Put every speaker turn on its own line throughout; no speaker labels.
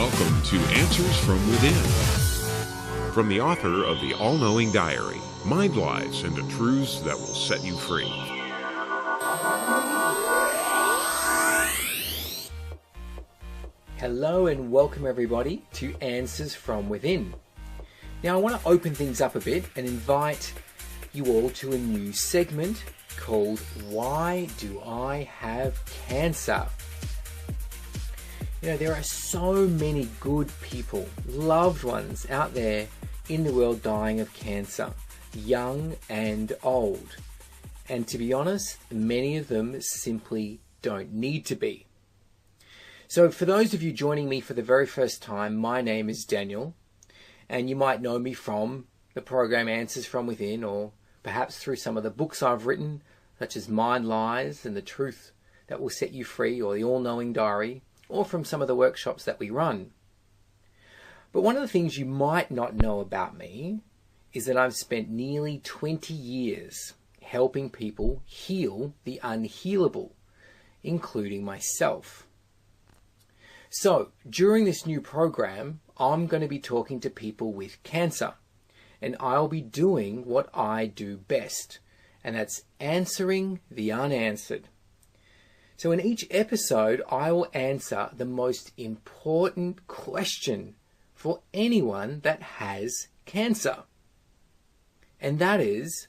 Welcome to Answers from Within. From the author of The All-Knowing Diary, Mind Lies and the Truths That Will Set You Free.
Hello and welcome everybody to Answers from Within. Now I want to open things up a bit and invite you all to a new segment called Why Do I Have Cancer? You know, there are so many good people, loved ones out there in the world dying of cancer, young and old. And to be honest, many of them simply don't need to be. So for those of you joining me for the very first time, my name is Daniel, and you might know me from the program Answers from Within, or perhaps through some of the books I've written, such as Mind Lies and the Truth That Will Set You Free, or The All-Knowing Diary, or from some of the workshops that we run. But one of the things you might not know about me is that I've spent nearly 20 years helping people heal the unhealable, including myself. So, during this new program, I'm going to be talking to people with cancer, and I'll be doing what I do best, and that's answering the unanswered. So in each episode, I will answer the most important question for anyone that has cancer. And that is,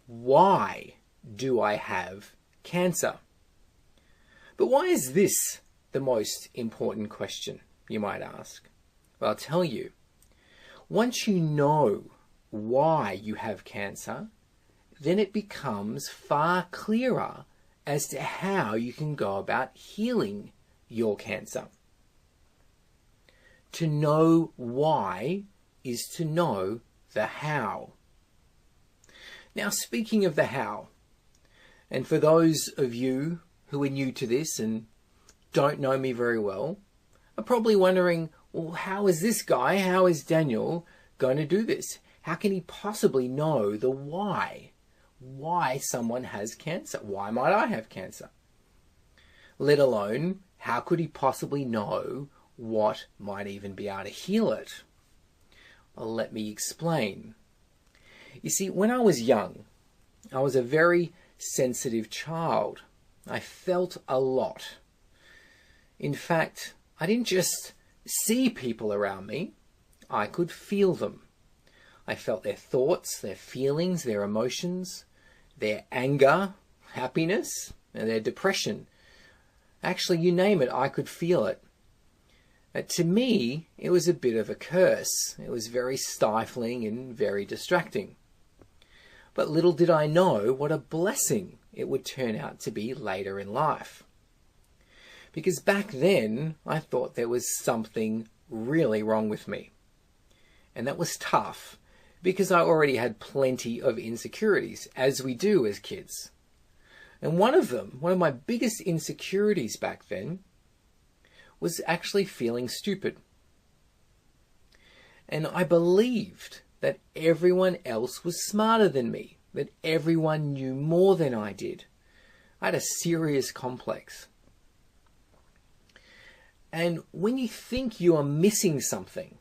why do I have cancer? But why is this the most important question, you might ask? Well, I'll tell you. Once you know why you have cancer, then it becomes far clearer as to how you can go about healing your cancer. To know why is to know the how. Now, speaking of the how, and for those of you who are new to this and don't know me very well, are probably wondering, well, how is this guy, how is Daniel going to do this? How can he possibly know the why? Why someone has cancer? Why might I have cancer? Let alone, how could he possibly know what might even be able to heal it? Well, let me explain. You see, when I was young, I was a very sensitive child. I felt a lot. In fact, I didn't just see people around me, I could feel them. I felt their thoughts, their feelings, their emotions, their anger, happiness, and their depression. Actually, you name it, I could feel it. To me, it was a bit of a curse. It was very stifling and very distracting. But little did I know what a blessing it would turn out to be later in life. Because back then, I thought there was something really wrong with me. And that was tough, because I already had plenty of insecurities, as we do as kids. And one of my biggest insecurities back then, was actually feeling stupid. And I believed that everyone else was smarter than me, that everyone knew more than I did. I had a serious complex. And when you think you are missing something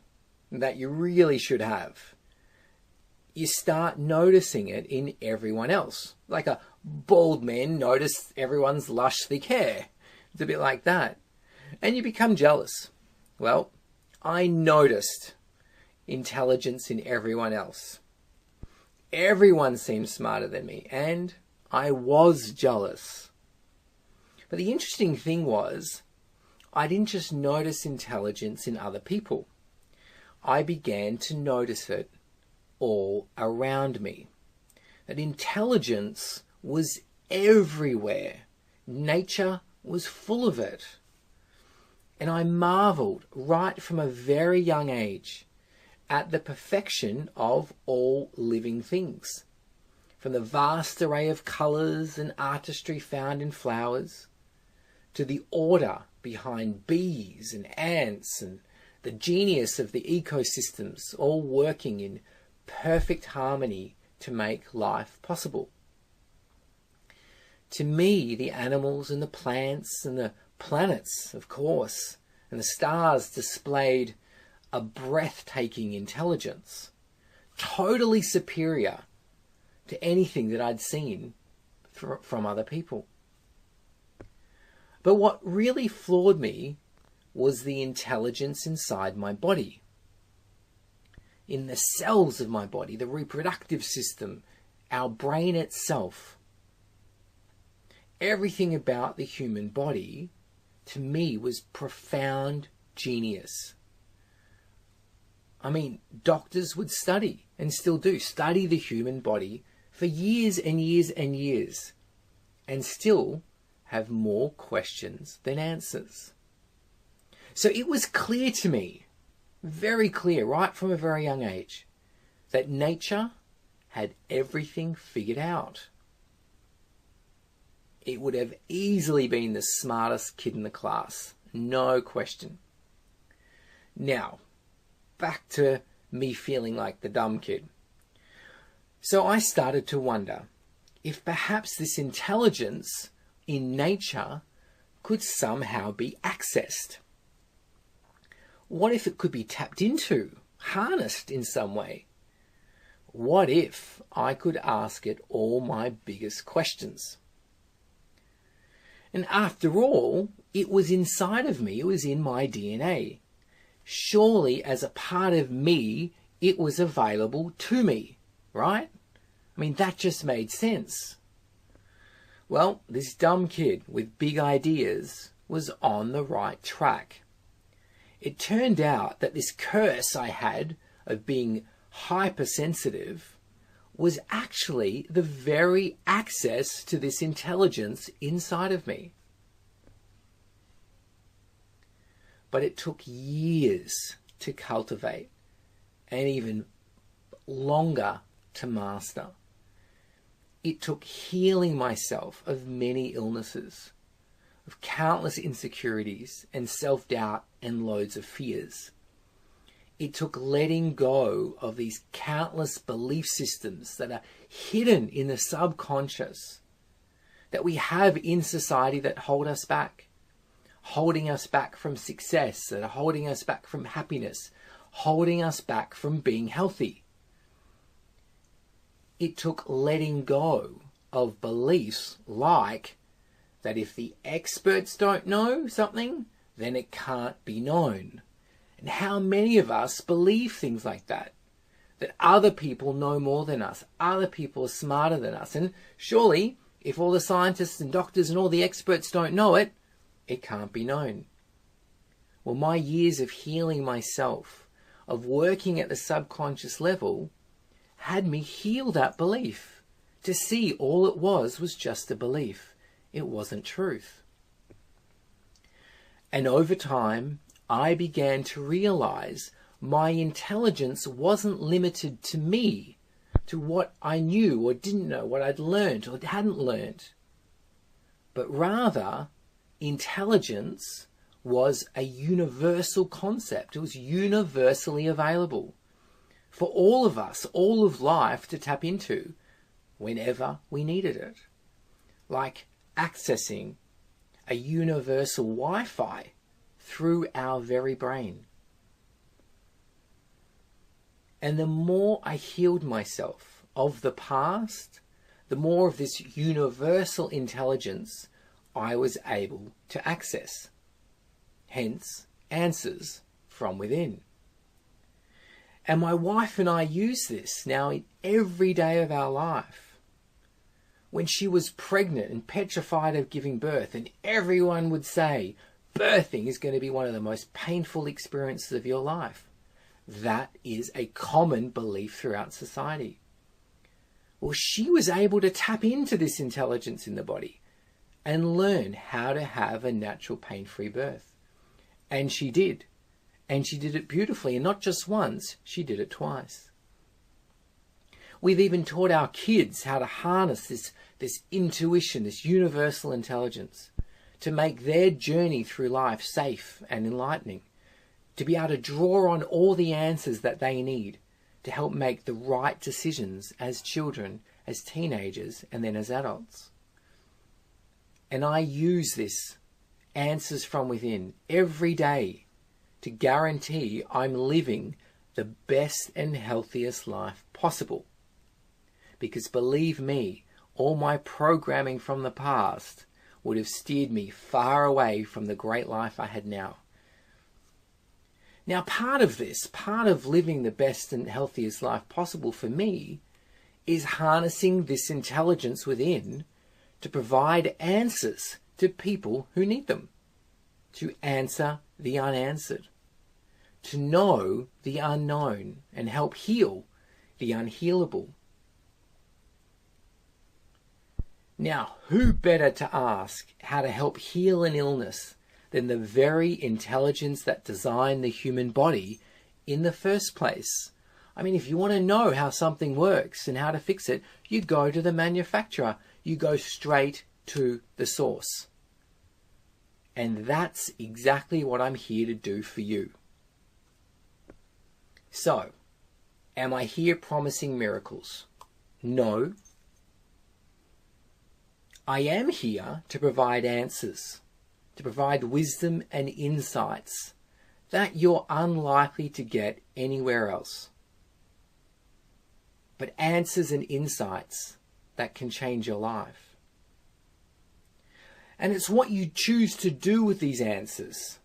that you really should have, you start noticing it in everyone else. Like a bald man notices everyone's lush, thick hair. It's a bit like that. And you become jealous. Well, I noticed intelligence in everyone else. Everyone seemed smarter than me, and I was jealous. But the interesting thing was, I didn't just notice intelligence in other people. I began to notice it all around me. That intelligence was everywhere. Nature was full of it. And I marveled right from a very young age at the perfection of all living things. From the vast array of colours and artistry found in flowers, to the order behind bees and ants, and the genius of the ecosystems all working in perfect harmony to make life possible. To me, the animals and the plants and the planets, of course, and the stars displayed a breathtaking intelligence, totally superior to anything that I'd seen from other people. But what really floored me was the intelligence inside my body. In the cells of my body, the reproductive system, our brain itself. Everything about the human body, to me, was profound genius. I mean, doctors would study, and still do, study the human body for years and years and years, and still have more questions than answers. So it was clear to me, very clear, right from a very young age, that nature had everything figured out. It would have easily been the smartest kid in the class, no question. Now, back to me feeling like the dumb kid. So I started to wonder if perhaps this intelligence in nature could somehow be accessed. What if it could be tapped into, harnessed in some way? What if I could ask it all my biggest questions? And after all, it was inside of me, it was in my DNA. Surely as a part of me, it was available to me, right? I mean, that just made sense. Well, this dumb kid with big ideas was on the right track. It turned out that this curse I had of being hypersensitive was actually the very access to this intelligence inside of me. But it took years to cultivate and even longer to master. It took healing myself of many illnesses, of countless insecurities and self-doubt and loads of fears. It took letting go of these countless belief systems that are hidden in the subconscious that we have in society that hold us back, holding us back from success, that are holding us back from happiness, holding us back from being healthy. It took letting go of beliefs like that if the experts don't know something, then it can't be known. And how many of us believe things like that? That other people know more than us, other people are smarter than us. And surely, if all the scientists and doctors and all the experts don't know it, it can't be known. Well, my years of healing myself, of working at the subconscious level, had me heal that belief. To see all it was just a belief. It wasn't truth. And over time, I began to realize my intelligence wasn't limited to me, to what I knew or didn't know, what I'd learned or hadn't learned. But rather, intelligence was a universal concept. It was universally available for all of us, all of life to tap into whenever we needed it. Like accessing a universal Wi-Fi through our very brain. And the more I healed myself of the past, the more of this universal intelligence I was able to access. Hence, answers from within. And my wife and I use this now in every day of our life. When she was pregnant and petrified of giving birth, and everyone would say, birthing is going to be one of the most painful experiences of your life. That is a common belief throughout society. Well, she was able to tap into this intelligence in the body and learn how to have a natural pain-free birth. And she did. And she did it beautifully. And not just once, she did it twice. We've even taught our kids how to harness this intuition, this universal intelligence, to make their journey through life safe and enlightening, to be able to draw on all the answers that they need to help make the right decisions as children, as teenagers, and then as adults. And I use this answers from within every day to guarantee I'm living the best and healthiest life possible. Because believe me, all my programming from the past would have steered me far away from the great life I had now. Now, part of this, part of living the best and healthiest life possible for me, is harnessing this intelligence within to provide answers to people who need them, to answer the unanswered, to know the unknown and help heal the unhealable. Now, who better to ask how to help heal an illness than the very intelligence that designed the human body in the first place? I mean, if you want to know how something works and how to fix it, you go to the manufacturer. You go straight to the source. And that's exactly what I'm here to do for you. So, am I here promising miracles? No. I am here to provide answers, to provide wisdom and insights that you're unlikely to get anywhere else. But answers and insights that can change your life. And it's what you choose to do with these answers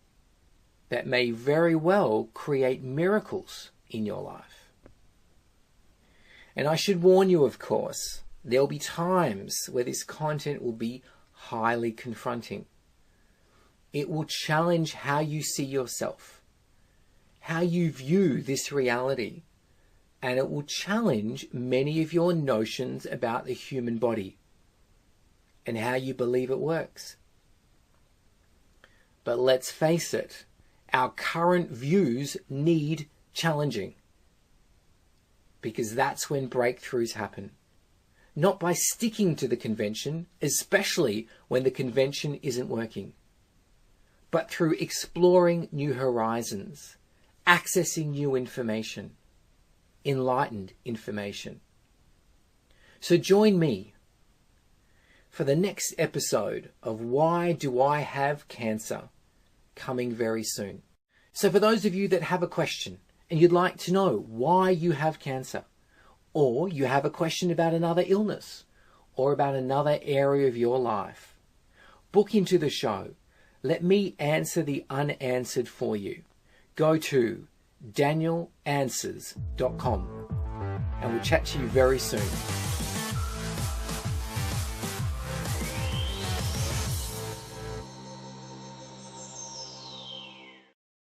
that may very well create miracles in your life. And I should warn you, of course, there'll be times where this content will be highly confronting. It will challenge how you see yourself, how you view this reality, and it will challenge many of your notions about the human body and how you believe it works. But let's face it, our current views need challenging, because that's when breakthroughs happen. Not by sticking to the convention, especially when the convention isn't working, but through exploring new horizons, accessing new information, enlightened information. So join me for the next episode of Why Do I Have Cancer, coming very soon. So for those of you that have a question and you'd like to know why you have cancer, or you have a question about another illness or about another area of your life, book into the show. Let me answer the unanswered for you. Go to DanielAnswers.com and we'll chat to you very soon.